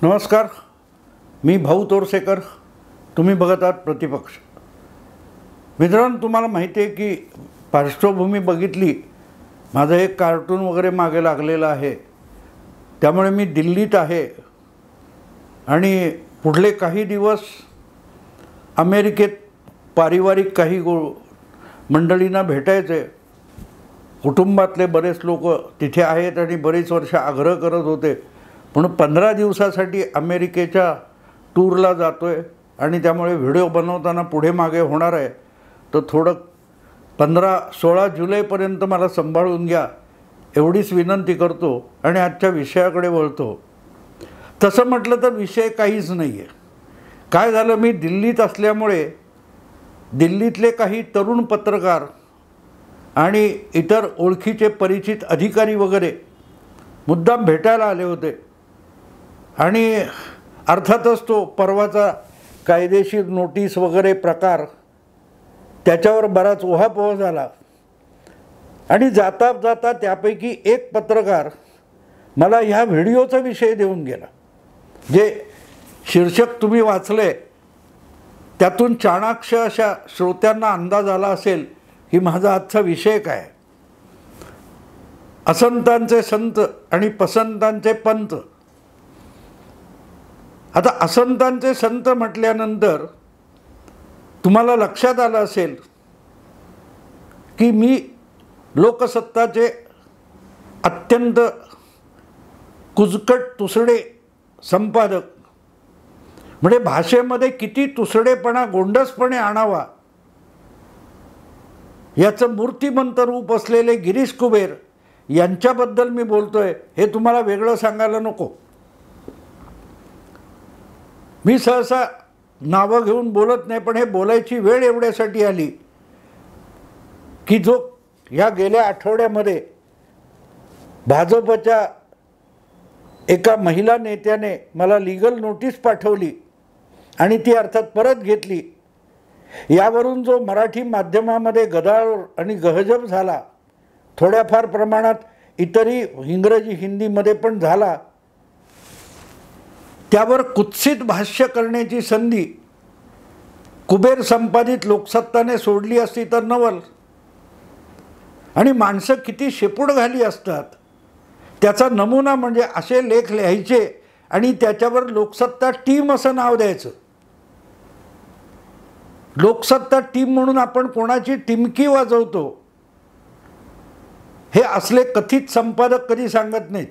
नमस्कार, मी भाऊ तोरसेकर. तुम्ही बघत आहात प्रतिपक्ष. मित्रांनो, तुम्हाला माहिती आहे की पार्श्वभूमी बघितली, माझं एक कार्टून वगैरे मागे लागलेलं आहे. त्यामुळे मी दिल्लीत आहे आणि पुढले काही दिवस अमेरिकेत पारिवारिक काही मंडळींना भेटायचे. कुटुंबातले बरेच लोक तिथे आहेत आणि बरेच वर्ष आग्रह करत होते, म्हणून 15 दिवसासाठी अमेरिकेच्या टूरला जातो आहे आणि त्यामुळे व्हिडिओ बनवताना पुढे मागे होणार आहे. तर थोडं 15-16 जुलैपर्यंत मला सांभाळून घ्या एवढीच विनंती करतो आणि आजच्या विषयाकडे वळतो. तसं म्हटलं तर विषय काहीच नाही आहे. काय झालं, मी दिल्लीत असल्यामुळे दिल्लीतले काही तरुण पत्रकार आणि इतर ओळखीचे परिचित अधिकारी वगैरे मुद्दाम भेटायला आले होते आणि अर्थातच तो परवाचा कायदेशीर नोटीस वगैरे प्रकार त्याच्यावर बराच उहापोह झाला आणि जाता जाता त्यापैकी एक पत्रकार मला ह्या व्हिडिओचा विषय देऊन गेला. जे शीर्षक तुम्ही वाचले त्यातून चाणाक्ष अशा श्रोत्यांना अंदाज आला असेल की माझा आजचा विषय काय. असंतांचे संत आणि पसंतांचे पंत. आता असंतांचे संत म्हटल्यानंतर तुम्हाला लक्षात आलं असेल की मी लोकसत्ताचे अत्यंत कुजकट तुसडे संपादक, म्हणजे भाषेमध्ये किती तुसडेपणा गोंडसपणे आणावा याचं मूर्तिमंत रूप असलेले गिरीश कुबेर यांच्याबद्दल मी बोलतोय. हे तुम्हाला वेगळं सांगायला नको. मी सहसा नावं घेऊन बोलत नाही, पण हे बोलायची वेळ एवढ्यासाठी आली की जो ह्या गेल्या आठवड्यामध्ये भाजपच्या एका महिला नेत्याने मला लीगल नोटीस पाठवली आणि ती अर्थात परत घेतली, यावरून जो मराठी माध्यमामध्ये गदारोळ आणि गहजब झाला, थोड्याफार प्रमाणात इतरही इंग्रजी हिंदीमध्ये पण झाला, त्यावर कुत्सित भाष्य करण्याची संधी कुबेर संपादित लोकसत्ताने सोडली असती तर नवल. आणि माणसं किती शेपूट घाली असतात त्याचा नमुना म्हणजे असे लेख लिहायचे आणि त्याच्यावर लोकसत्ता टीम असं नाव द्यायचं. लोकसत्ता टीम म्हणून आपण कोणाची टिमकी वाजवतो हे असले कथित संपादक कधी सांगत नाहीत.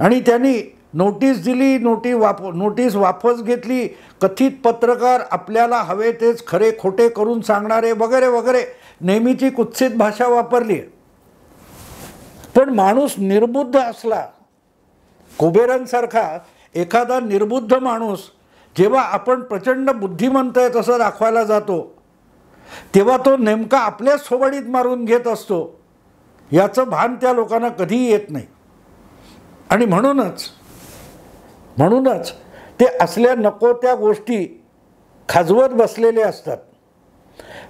आणि त्यांनी नोटीस दिली, नोटीस वापस घेतली. कथित पत्रकार, आपल्याला हवे तेच खरे खोटे करून सांगणारे वगैरे वगैरे नेहमीची कुत्सित भाषा वापरली. पण माणूस निर्बुद्ध असला, कुबेरांसारखा एखादा निर्बुद्ध माणूस जेव्हा आपण प्रचंड बुद्धिमंत आहे तसं दाखवायला जातो तेव्हा तो नेमका आपल्याच सोबडीत मारून घेत असतो याचं भान त्या लोकांना कधीही येत नाही. आणि म्हणूनच ते असल्या नको त्या गोष्टी खाजवत बसलेले असतात.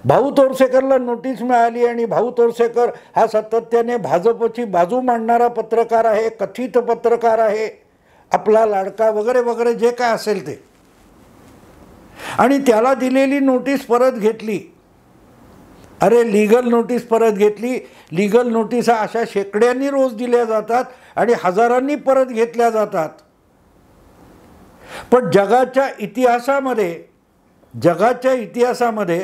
भाऊ तोरसेकरला नोटीस मिळाली आणि भाऊ तोरसेकर हा सातत्याने भाजपची बाजू मांडणारा पत्रकार आहे, कथित पत्रकार आहे, आपला लाडका वगैरे वगैरे जे काय असेल ते. आणि त्याला दिलेली नोटीस परत घेतली. अरे, लीगल नोटीस परत घेतली. लीगल नोटिसा अशा शेकड्यांनी रोज दिल्या जातात आणि हजारांनी परत घेतल्या जातात. पण जगाच्या इतिहासामध्ये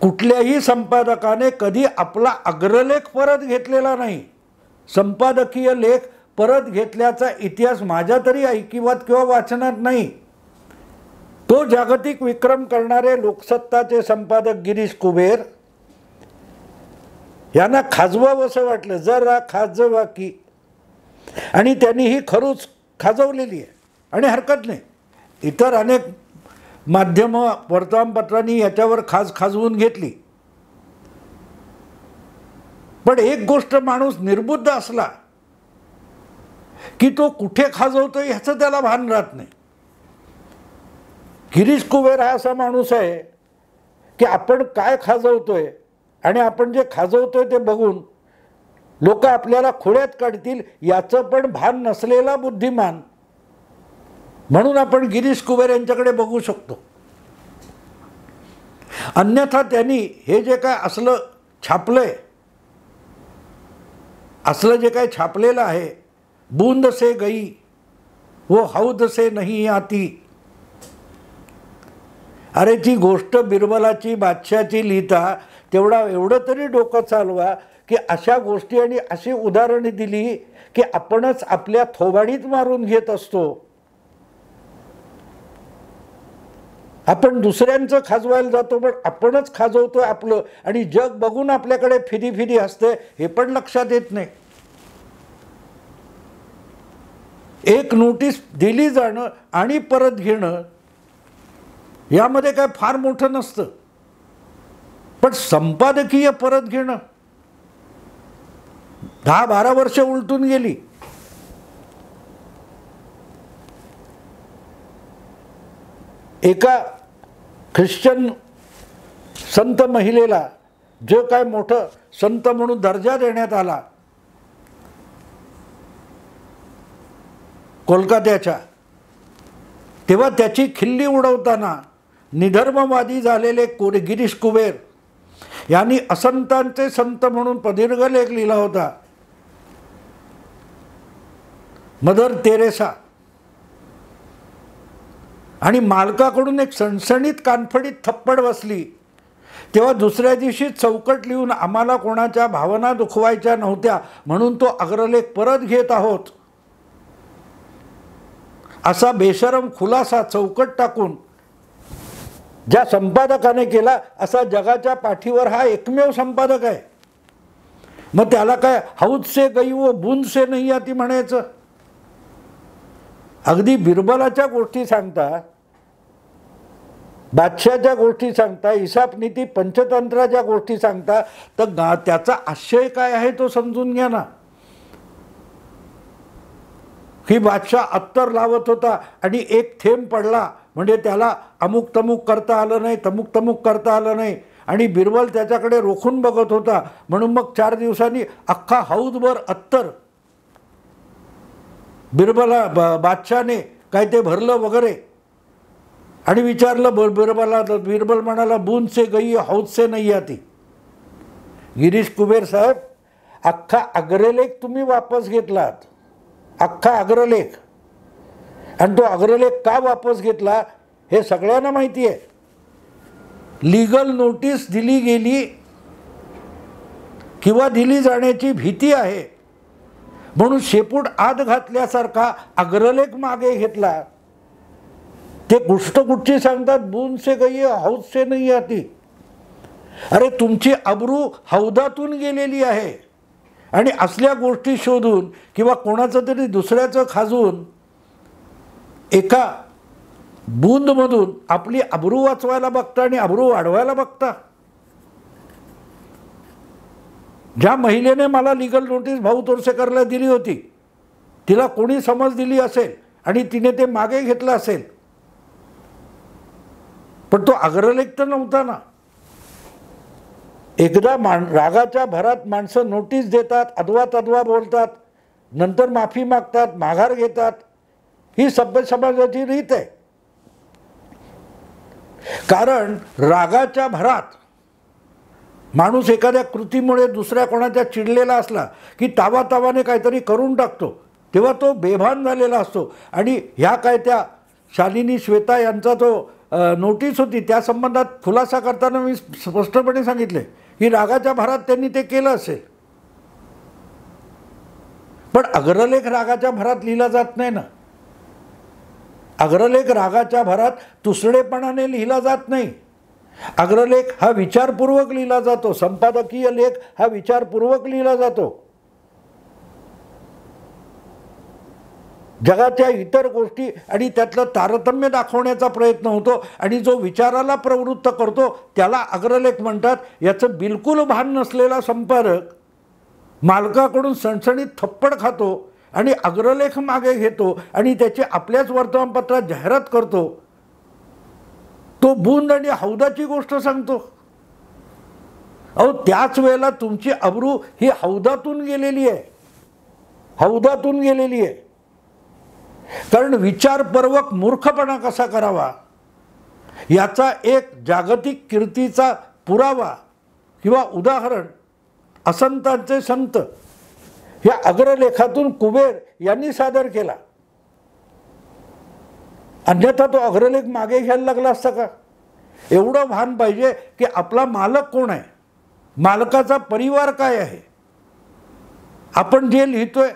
कुठल्याही संपादकाने कधी आपला अग्रलेख परत घेतलेला नाही. संपादकीय लेख परत घेतल्याचा इतिहास माझ्या तरी ऐकिवात किंवा वाचनात नाही. तो जागतिक विक्रम करणारे लोकसत्ताचे संपादक गिरीश कुबेर यांना खाजवावं असं वाटलं, जरा खाजवा की. आणि त्यांनी ही खरूच खाजवलेली आहे आणि हरकत नाही. इतर अनेक माध्यमं, वर्तमानपत्रांनी याच्यावर खाजवून घेतली. पण एक गोष्ट माणूस निर्बुद्ध असला की तो कुठे खाजवतोय ह्याचं त्याला भान राहत नाही. गिरीश कुबेर हा असा माणूस आहे की आपण काय खाजवतोय आणि आपण जे खाजवतोय ते बघून लोक आपल्याला खोड्यात काढतील याचं पण भान नसलेला बुद्धिमान, म्हणून आपण गिरीश कुबेर यांच्याकडे बघू शकतो. अन्यथा त्यांनी हे जे काय असलं छापलंय, असलं जे काय छापलेलं आहे, बूंद से गई वो हौद से नहीं आती. अरे ती गोष्ट बिरबलाची, बादशाची लिहिता एवढं तरी डोकं चालवा की अशा गोष्टी आणि अशी उदाहरणे दिली की आपणच आपल्या थोबाडीत मारून घेत असतो. आपण दुसऱ्यांचं खाजवायला जातो पण आपणच खाजवतोय आपलं, आणि जग बघून आपल्याकडे फिरी फिरी हसते हे पण लक्षात येत नाही. एक नोटीस दिली जाणं आणि परत घेणं यामध्ये काय फार मोठं नसतं, पण संपादकीय परत घेणं 10-12 वर्ष उलटून गेली. एका ख्रिश्चन संत महिलेला जो काय मोठं संत म्हणून दर्जा देण्यात आला कोलकात्याच्या, तेव्हा त्याची खिल्ली उडवताना निधर्मवादी झालेले गिरीश कुबेर यांनी असंतांचे संत म्हणून प्रदीर्घ लेख लिहिला होता. मदर तेरेसा, आणि मालकाकडून एक सणसणीत कानफडीत थप्पड बसली तेव्हा दुसऱ्या दिवशी चौकट लिहून आम्हाला कोणाच्या भावना दुखवायच्या नव्हत्या म्हणून तो अग्रलेख परत घेत आहोत असा बेशरम खुलासा चौकट टाकून ज्या संपादकाने केला, असा जगाच्या पाठीवर हा एकमेव संपादक आहे. मग त्याला काय हौद से गई वो बूंद से नहीं आती म्हणायचं? अगदी बिरबलाच्या गोष्टी सांगता, बादशाच्या गोष्टी सांगता, हिसाब नीती पंचतंत्राच्या गोष्टी सांगता, तर त्याचा आशय काय आहे तो समजून घ्या ना. ही बादशाह अत्तर लावत होता आणि एक थेंब पडला म्हणजे त्याला अमुक तमुक करता आलं नाही, तमुक तमुक करता आलं नाही, आणि बिरबल त्याच्याकडे रोखून बघत होता, म्हणून मग 4 दिवसांनी अख्खा हौदभर अत्तर बिरबला बादशाहने काय ते भरलं वगैरे, आणि विचारलं बिरबला. बिरबल म्हणाला बूंद से गई हौद से नहीं आती. गिरीश कुबेर साहेब, अख्खा अग्रलेख तुम्ही वापस घेतलात, अख्खा अग्रलेख. आणि तो अग्रलेख का वापस घेतला हे सगळ्यांना माहिती आहे. लीगल नोटीस दिली गेली किंवा दिली जाण्याची भीती आहे म्हणून शेपूट आत घातल्यासारखा अग्रलेख मागे घेतला. ते गोष्ट कुठची सांगतात, बूंद से गई हौद से नहीं आती. अरे तुमची अब्रू हौदातून गेलेली आहे, आणि असल्या गोष्टी शोधून किंवा कोणाचं तरी दुसऱ्याचं खाजून एका बूंदमधून आपली अब्रू वाचवायला बघता आणि अब्रू वाढवायला बघता. ज्या महिलेने मला लीगल नोटीस भाऊ तोरसेकरला दिली होती, तिला कोणी समज दिली असेल आणि तिने ते मागे घेतलं असेल, पण तो अग्रलेख तर नव्हता ना. एकदा रागाच्या भरात माणसं नोटीस देतात, अदवा तदवा बोलतात, नंतर माफी मागतात, माघार घेतात. ही सभ्य समाजाची रीत आहे. कारण रागाच्या भरात माणूस एखाद्या कृतीमुळे दुसऱ्या कोणाच्या चिडलेला असला की तावातावाने काहीतरी करून टाकतो, तेव्हा तो बेभान झालेला असतो. आणि ह्या काय त्या शालिनी श्वेता यांचा जो नोटीस होती त्या संबंधात खुलासा करताना मी स्पष्टपणे सांगितले की रागाच्या भरात त्यांनी ते केलं असेल. पण अग्रलेख रागाच्या भरात लिहिला जात नाही ना. अग्रलेख रागाच्या भरात तुसडेपणाने लिहिला जात नाही. अग्रलेख हा विचारपूर्वक लिहिला जातो. संपादकीय लेख हा विचारपूर्वक लिहिला जातो. जगाच्या इतर गोष्टी आणि त्यातलं तारतम्य दाखवण्याचा प्रयत्न होतो, आणि जो विचाराला प्रवृत्त करतो त्याला अग्रलेख म्हणतात. याचं बिलकुल भान नसलेला संपादक मालकाकडून सणसणीत थप्पड खातो आणि अग्रलेख मागे घेतो आणि त्याची आपल्याच वर्तमानपत्रात जाहिरात करतो. तो बूंद आणि हौदाची गोष्ट सांगतो. अहो त्याच वेळेला तुमची अब्रू ही हौदातून गेलेली आहे, हौदातून गेलेली आहे. कारण विचारपूर्वक मूर्खपणा कसा करावा याचा एक जागतिक कीर्तीचा पुरावा किंवा उदाहरण असंतांचे संत या अग्रलेखातून कुबेर यांनी सादर केला. अन्यथा तो अग्रलेख मागे घ्यायला लागला असता का? एवढं भान पाहिजे की आपला मालक कोण आहे, मालकाचा परिवार काय आहे. आपण जे लिहितोय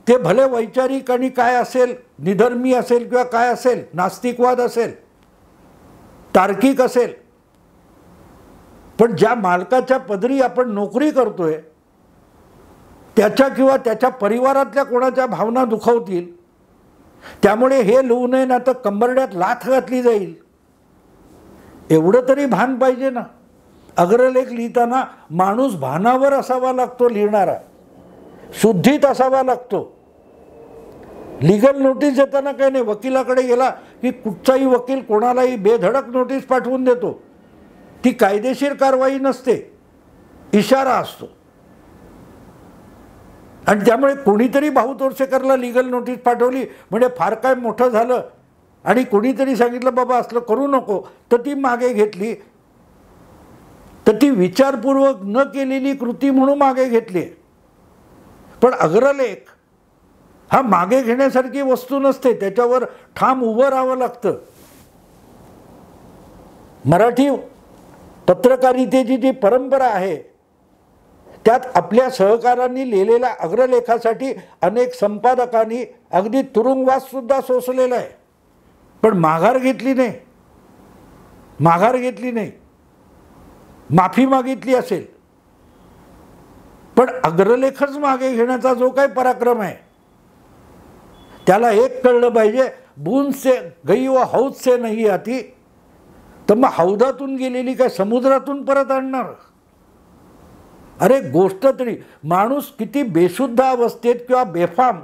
ते भले वैचारिक आणि काय असेल, निधर्मी असेल किंवा काय असेल, नास्तिकवाद असेल, तार्किक असेल, पण ज्या मालकाच्या पदरी आपण नोकरी करतोय त्याच्या किंवा त्याच्या परिवारातल्या कोणाच्या भावना दुखावतील, त्यामुळे हे लिहू नये ना तर कंबरड्यात लाथ घातली जाईल, एवढं तरी भान पाहिजे ना. अग्रलेख लिहिताना माणूस भानावर असावा लागतो, लिहिणारा शुद्धीत असावा लागतो. लीगल नोटीस देताना काही नाही, वकिलाकडे गेला की कुठचाही वकील कोणालाही बेधडक नोटीस पाठवून देतो, ती कायदेशीर कारवाई नसते, इशारा असतो. आणि त्यामुळे कोणीतरी भाऊ तोरसेकरला लीगल नोटीस पाठवली म्हणजे फार काय मोठं झालं आणि कोणीतरी सांगितलं बाबा असलं करू नको, तर ती मागे घेतली, तर ती विचारपूर्वक न केलेली कृती म्हणून मागे घेतली. पण अग्रलेख हा मागे घेण्यासारखी वस्तू नसते, त्याच्यावर ठाम उभं राहावं लागतं. मराठी पत्रकारितेची जी परंपरा आहे त्यात आपल्या सहकारांनी लिहिलेल्या अग्रलेखासाठी अनेक संपादकांनी अगदी तुरुंगवास सुद्धा सोसलेला आहे, पण माघार घेतली नाही, माघार घेतली नाही, माफी मागितली असेल. पण अग्रलेखच मागे घेण्याचा जो काही पराक्रम आहे त्याला एक कळलं पाहिजे, बूंद से गई व हौद से नाही आती. तर मग हौदातून गेलेली काय समुद्रातून परत आणणार? अरे गोष्ट तरी, माणूस किती बेशुद्ध अवस्थेत किंवा बेफाम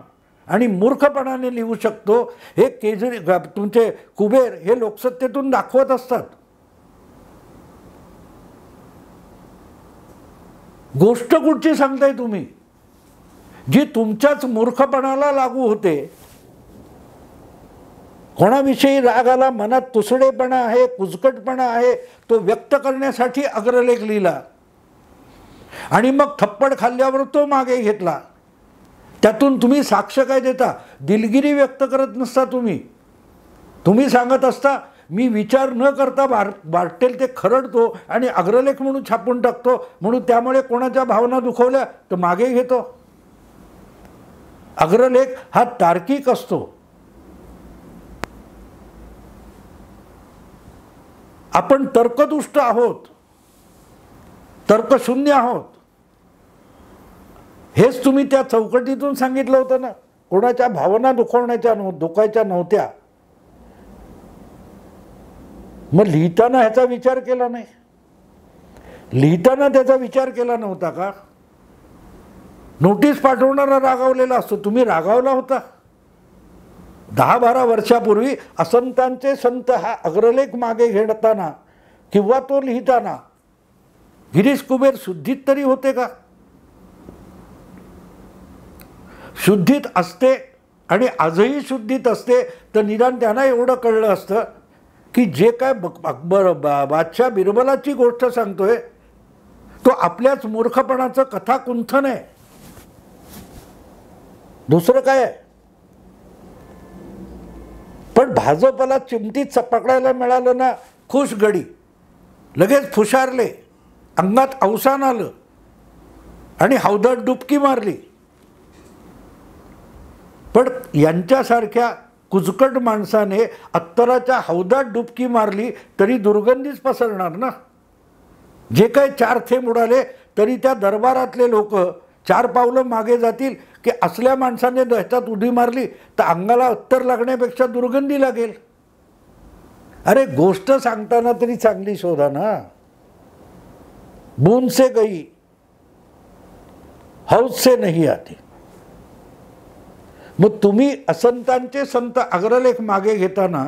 आणि मूर्खपणाने लिहू शकतो हे तुमचे कुबेर हे लोकसत्तेतून दाखवत असतात. गोष्ट कुठची सांगताय तुम्ही जी तुमच्याच मूर्खपणाला लागू होते. कोणाविषयी राग आला, मनात तुसडेपणा आहे, कुजकटपणा आहे, तो व्यक्त करण्यासाठी अग्रलेख लिहिला आणि मग थप्पड खाल्ल्यावर तो मागे घेतला. त्यातून तुम्ही साक्ष काय देता? दिलगिरी व्यक्त करत नसता. तुम्ही सांगत असता मी विचार न करता वाटेल ते खरडतो आणि अग्रलेख म्हणून छापून टाकतो, म्हणून त्यामुळे कोणाच्या भावना दुखवल्या तर मागे घेतो. अग्रलेख हा तार्किक असतो. आपण तर्कदुष्ट आहोत, तर्कशून्य आहोत, हेच तुम्ही त्या चौकटीतून सांगितलं होतं ना. कोणाच्या भावना दुखायच्या नव्हत्या. मग लिहिताना ह्याचा विचार केला नाही? लिहिताना त्याचा विचार केला नव्हता का? नोटीस पाठवणारा रागावलेला असतो, तुम्ही रागावला होता. 10-12 वर्षापूर्वी असंतांचे संत हा अग्रलेख मागे घेताना किंवा तो लिहिताना गिरीश कुबेर शुद्धीत तरी होते का? शुद्धीत असते आणि आजही शुद्धीत असते तर निदान त्यांना एवढं कळलं असतं की जे काय बादशाह बिरबलाची गोष्ट सांगतोय तो आपल्याच मूर्खपणाचं कथाकुंथन आहे, दुसरं काय आहे. पण भाजपला चिमटीत पकडायला मिळालं ना, खुश गडी, लगेच फुशारले, अंगात अवसान आलं आणि हौदात डुबकी मारली. पण यांच्यासारख्या कुजकट माणसाने अत्तराच्या हौदात डुबकी मारली तरी दुर्गंधीच पसरणार ना. जे काही 4 थेंब उडाले तरी त्या दरबारातले लोक 4 पावलं मागे जातील की असल्या माणसाने ह्याच्यात उडी मारली तर अंगाला अत्तर लागण्यापेक्षा दुर्गंधी लागेल. अरे गोष्ट सांगताना तरी चांगली शोधा ना. बूंद से गई हौद से नहीं आती. मग तुम्ही असंतांचे संत अग्रलेख मागे घेताना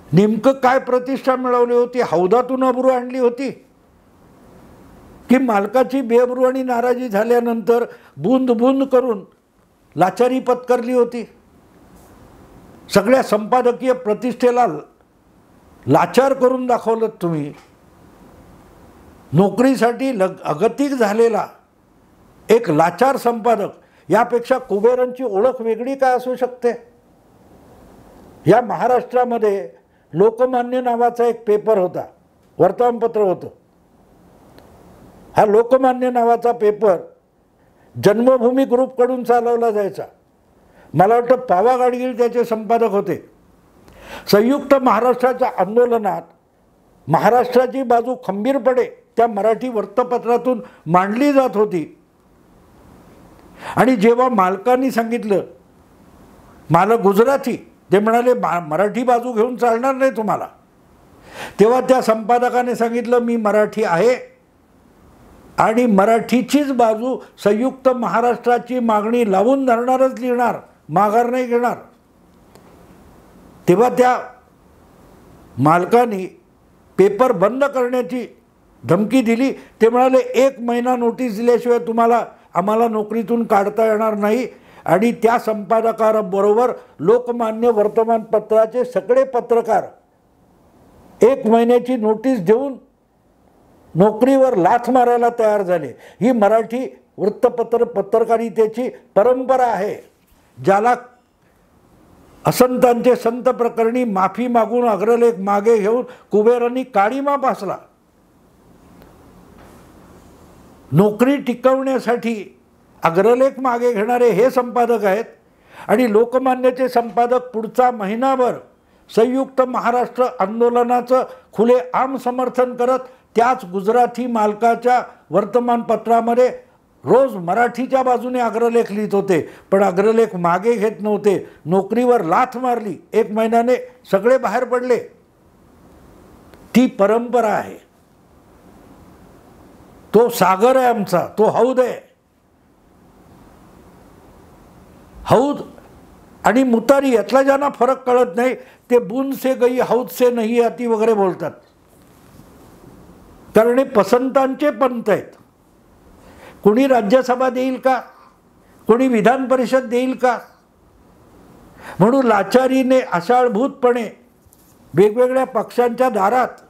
नेमकं काय प्रतिष्ठा मिळवली होती? हौदातून अब्रू आणली होती की मालकाची बेअब्रू आणि नाराजी झाल्यानंतर बूंद बूंद करून लाचारी पत्करली होती. सगळ्या संपादकीय प्रतिष्ठेला लाचार करून दाखवलं तुम्ही. नोकरीसाठी अगतिक झालेला एक लाचार संपादक, यापेक्षा कुबेरांची ओळख वेगळी काय असू शकते. या महाराष्ट्रामध्ये लोकमान्य नावाचा एक पेपर होता, वर्तमानपत्र होतं. हा लोकमान्य नावाचा पेपर जन्मभूमी ग्रुपकडून चालवला जायचा. मला वाटतं पावा गाडगीळ त्याचे संपादक होते. संयुक्त महाराष्ट्राच्या आंदोलनात महाराष्ट्राची बाजू खंबीरपणे त्या मराठी वृत्तपत्रातून मांडली जात होती. आणि जेव्हा मालकांनी सांगितलं, मालक गुजराती, ते म्हणाले मराठी बाजू घेऊन चालणार नाही तुम्हाला, तेव्हा त्या संपादकाने सांगितलं मी मराठी आहे आणि मराठीचीच बाजू संयुक्त महाराष्ट्राची मागणी लावून धरणारच लिहिणार, माघार नाही घेणार. तेव्हा त्या मालकाने पेपर बंद करण्याची धमकी दिली. ते म्हणाले 1 महिना नोटीस दिल्याशिवाय आम्हाला नोकरीतून काढता येणार नाही. आणि त्या संपादकाबरोबर लोकमान्य वर्तमानपत्राचे सगळे पत्रकार 1 महिन्याची नोटीस देऊन नोकरीवर लाथ मारायला तयार झाले. ही मराठी पत्रकारितेची परंपरा आहे, ज्याला असंतांचे संत प्रकरणी माफी मागून अग्रलेख मागे घेऊन कुबेरांनी काळीमा फासला. नोकरी टिकवण्यासाठी अग्रलेख मागे घेणारे हे संपादक आहेत. आणि लोकमान्यचे संपादक पुढचा महिनाभर संयुक्त महाराष्ट्र आंदोलनाचं खुलेआम समर्थन करत त्याच गुजराती मालकाच्या वर्तमानपत्रामध्ये रोज मराठीच्या बाजूने अग्रलेख लिहित होते. पण अग्रलेख मागे घेत नव्हते. नोकरीवर लाथ मारली, 1 महिन्याने सगळे बाहेर पडले. ती परंपरा आहे. तो सागर आहे आमचा, तो हौद आहे. हौद आणि मुतारी यातला ज्यांना फरक कळत नाही ते बूंद से गई हौद से नहीं आती वगैरे बोलतात. कारण हे पसंतांचे पंत आहेत. कोणी राज्यसभा देईल का, कोणी विधान परिषद देईल का. म्हणून लाचारीने आषाढभूतपणे वेगवेगळ्या पक्षांच्या दारात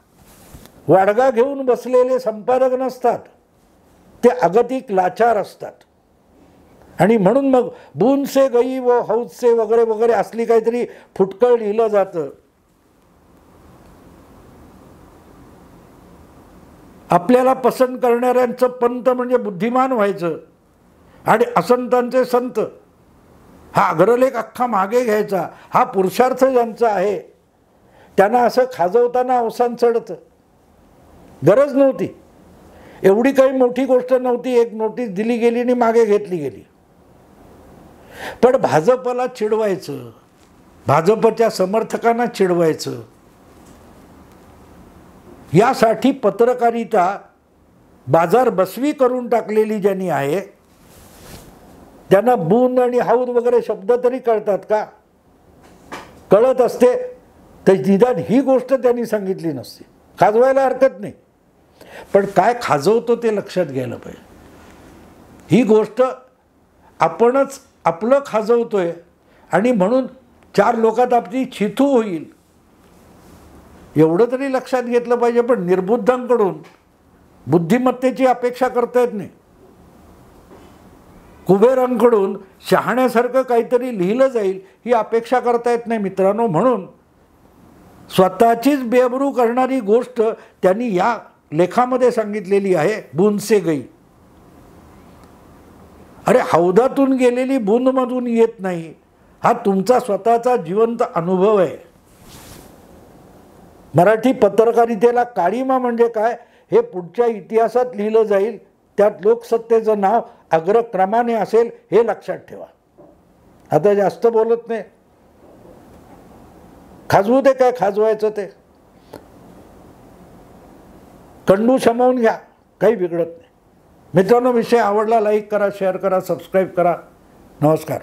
वाडगा घेऊन बसलेले संपादक नसतात, ते अगतिक लाचार असतात. आणि म्हणून मग बूंद से गई व हौद से वगैरे वगैरे असली काहीतरी फुटकळ लिहिलं जातं. आपल्याला पसंत करणाऱ्यांचं पंत म्हणजे बुद्धिमान व्हायचं आणि असंतांचे संत हा अग्रलेख अख्खा मागे घ्यायचा. हा पुरुषार्थ ज्यांचा आहे त्यांना असं खाजवताना अवसान चढतं. गरज नव्हती, एवढी काही मोठी गोष्ट नव्हती. एक नोटीस दिली गेली आणि मागे घेतली गेली. पण भाजपला चिडवायचं, भाजपच्या समर्थकांना चिडवायचं, यासाठी पत्रकारिता बाजार बसवी करून टाकलेली ज्यांनी आहे त्यांना बूंद आणि हौद वगैरे शब्द तरी कळतात का. कळत असते तर निदान ही गोष्ट त्यांनी सांगितली नसती. खाजवायला हरकत नाही, पण काय खाजवतो ते लक्षात घ्यायला पाहिजे. ही गोष्ट आपणच आपलं खाजवतोय आणि म्हणून 4 लोकात आपली छिथू होईल एवढं तरी लक्षात घेतलं पाहिजे. पण निर्बुद्धांकडून बुद्धिमत्तेची अपेक्षा करता येत नाही. कुबेरांकडून शहाण्यासारखं काहीतरी लिहिलं जाईल ही अपेक्षा करता येत नाही मित्रांनो. म्हणून स्वतःचीच बेअब्रू करणारी गोष्ट त्यांनी या लेखामध्ये सांगितलेली आहे, बूंद से गई. अरे हौदातून गेलेली बूंदमधून येत नाही, हा तुमचा स्वतःचा जिवंत अनुभव आहे. मराठी पत्रकारितेला काळीमा म्हणजे काय हे पुढच्या इतिहासात लिहिलं जाईल. त्यात लोकसत्तेचं नाव अग्रक्रमाने असेल हे लक्षात ठेवा. आता जास्त बोलत नाही, खाजवू दे काय खाजवायचं ते. कंडू शमवून घ्या, काही बिघडत नाही. मित्रांनो, विषय आवडला लाईक करा, शेअर करा, सबस्क्राईब करा. नमस्कार.